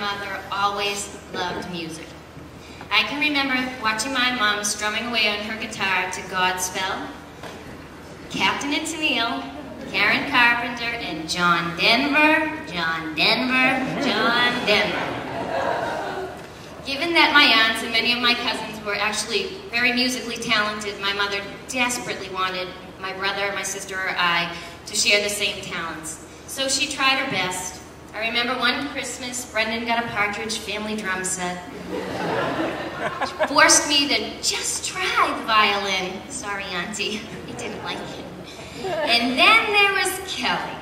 mother always loved music. I can remember watching my mom strumming away on her guitar to Godspell, Captain and Tennille, Karen Carpenter, and John Denver, John Denver, John Denver. Given that my aunts and many of my cousins were actually very musically talented, my mother desperately wanted my brother, my sister, or I to share the same talents. So she tried her best. I remember one Christmas, Brendan got a Partridge Family drum set. She forced me to just try the violin. Sorry, Auntie, I didn't like it. And then there was Kelly.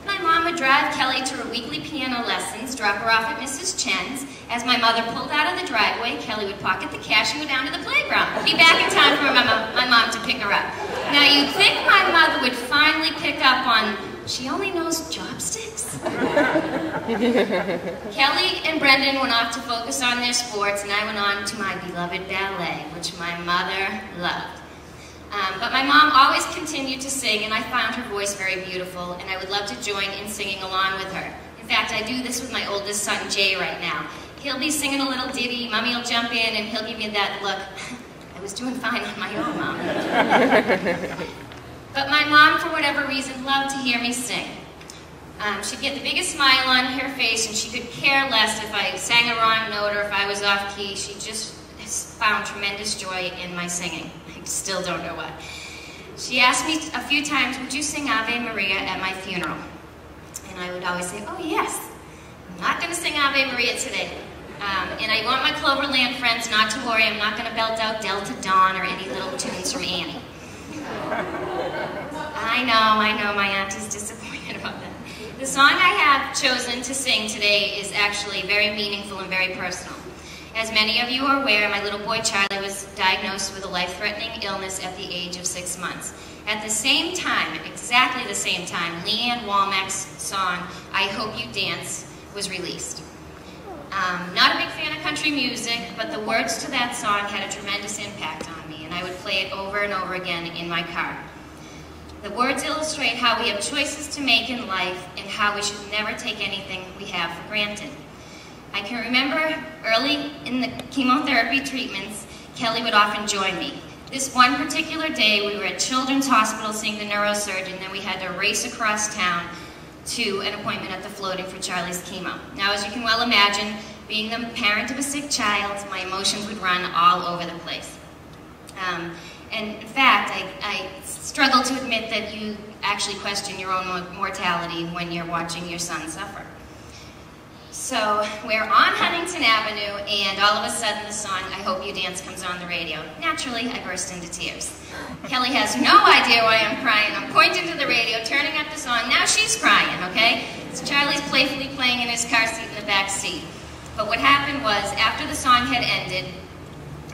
My mom would drive Kelly to her weekly piano lessons, drop her off at Mrs. Chen's. As my mother pulled out of the driveway, Kelly would pocket the cash and go down to the playground. Be back in time for my mom to pick her up. Now, you'd think my mother would finally pick up on, she only knows chopsticks? Kelly and Brendan went off to focus on their sports, and I went on to my beloved ballet, which my mother loved. But my mom always continued to sing, and I found her voice very beautiful, and I would love to join in singing along with her. In fact, I do this with my oldest son, Jay, right now. He'll be singing a little ditty, Mommy will jump in, and he'll give me that look. I was doing fine on my own, Mom. But my mom, for whatever reason, loved to hear me sing. She'd get the biggest smile on her face, and she could care less if I sang a wrong note or if I was off key. She just found tremendous joy in my singing. I still don't know why. She asked me a few times, would you sing Ave Maria at my funeral? And I would always say, oh yes, I'm not going to sing Ave Maria today. And I want my Cloverland friends not to worry, I'm not going to belt out Delta Dawn or any little tunes from Annie. I know, my auntie's disappointed about that. The song I have chosen to sing today is actually very meaningful and very personal. As many of you are aware, my little boy Charlie was diagnosed with a life-threatening illness at the age of 6 months. At the same time, exactly the same time, Leanne Womack's song, I Hope You Dance, was released. Not a big fan of country music, but the words to that song had a tremendous impact on me, and I would play it over and over again in my car. The words illustrate how we have choices to make in life and how we should never take anything we have for granted. I can remember early in the chemotherapy treatments, Kelly would often join me. This one particular day, we were at Children's Hospital seeing the neurosurgeon, then we had to race across town to an appointment at the floating for Charlie's chemo. Now, as you can well imagine, being the parent of a sick child, my emotions would run all over the place. And in fact, I struggle to admit that you actually question your own mortality when you're watching your son suffer. So we're on Huntington Avenue, and all of a sudden the song, I Hope You Dance, comes on the radio. Naturally, I burst into tears. Kelly has no idea why I'm crying. I'm pointing to the radio, turning up the song. Now she's crying, okay? So Charlie's playfully playing in his car seat in the back seat. But what happened was, after the song had ended,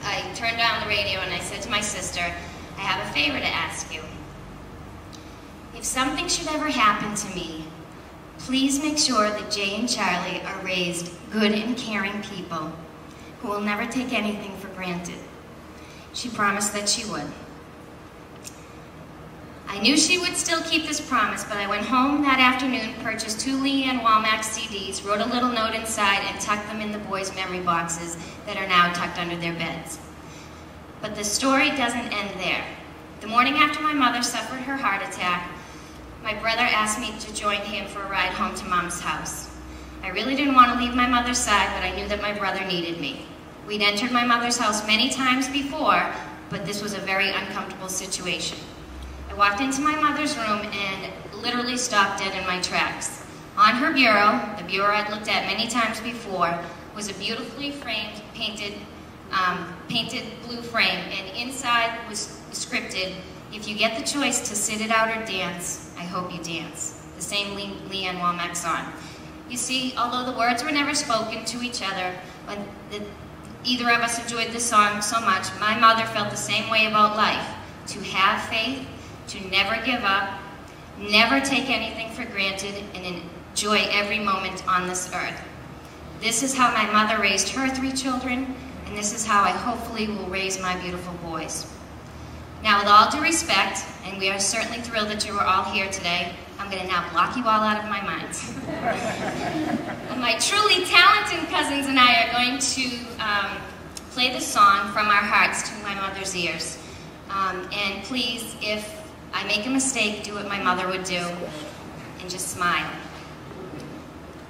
I turned on the radio and I said to my sister, I have a favor to ask you. If something should ever happen to me, please make sure that Jay and Charlie are raised good and caring people who will never take anything for granted. She promised that she would. I knew she would still keep this promise, but I went home that afternoon, purchased 2 Leanne Womack CDs, wrote a little note inside, and tucked them in the boys' memory boxes that are now tucked under their beds. But the story doesn't end there. The morning after my mother suffered her heart attack, my brother asked me to join him for a ride home to Mom's house. I really didn't want to leave my mother's side, but I knew that my brother needed me. We'd entered my mother's house many times before, but this was a very uncomfortable situation. I walked into my mother's room and literally stopped dead in my tracks. On her bureau, the bureau I'd looked at many times before, was a beautifully framed, painted blue frame, and inside was scripted, if you get the choice to sit it out or dance, I hope you dance. The same Leanne Womack song. You see, although the words were never spoken to each other, when either of us enjoyed the song so much, my mother felt the same way about life. To have faith, to never give up, never take anything for granted, and enjoy every moment on this earth. This is how my mother raised her 3 children, and this is how I hopefully will raise my beautiful boys. Now, with all due respect, and we are certainly thrilled that you are all here today, I'm going to now block you all out of my mind. My truly talented cousins and I are going to play the song From Our Hearts to My Mother's Ears. And please, if I make a mistake, do what my mother would do, and just smile.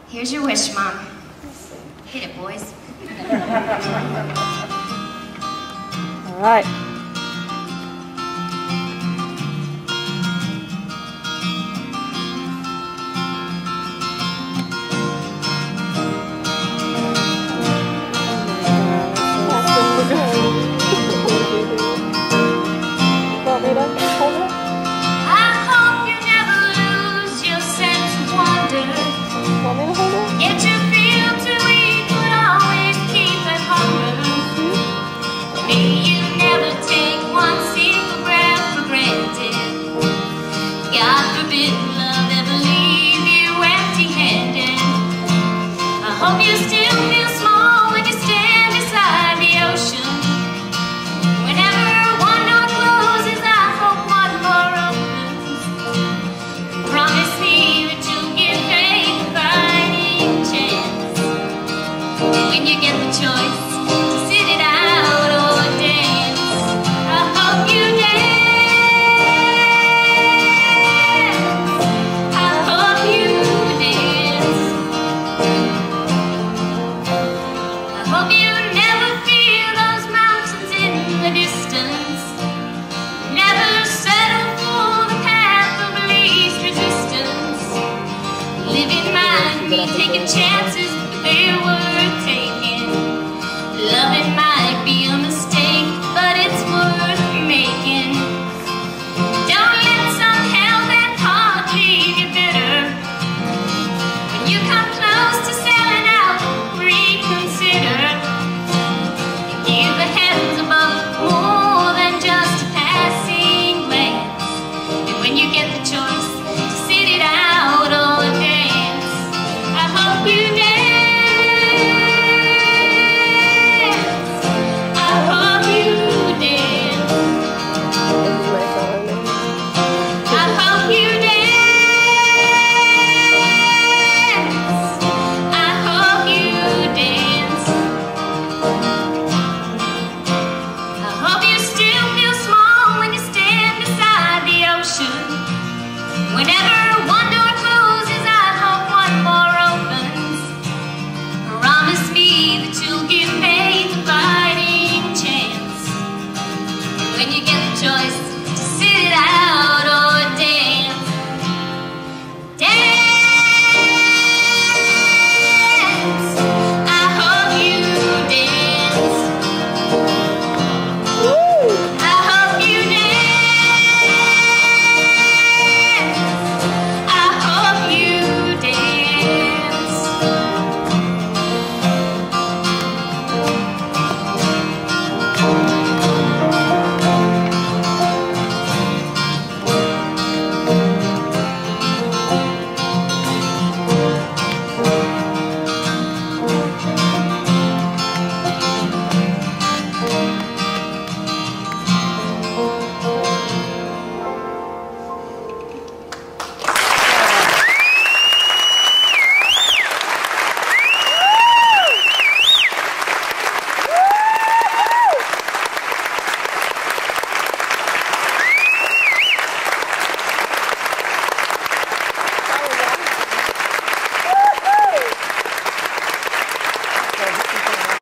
Here's your wish, Mom. Hit it, boys. All right. Taking chances, but there was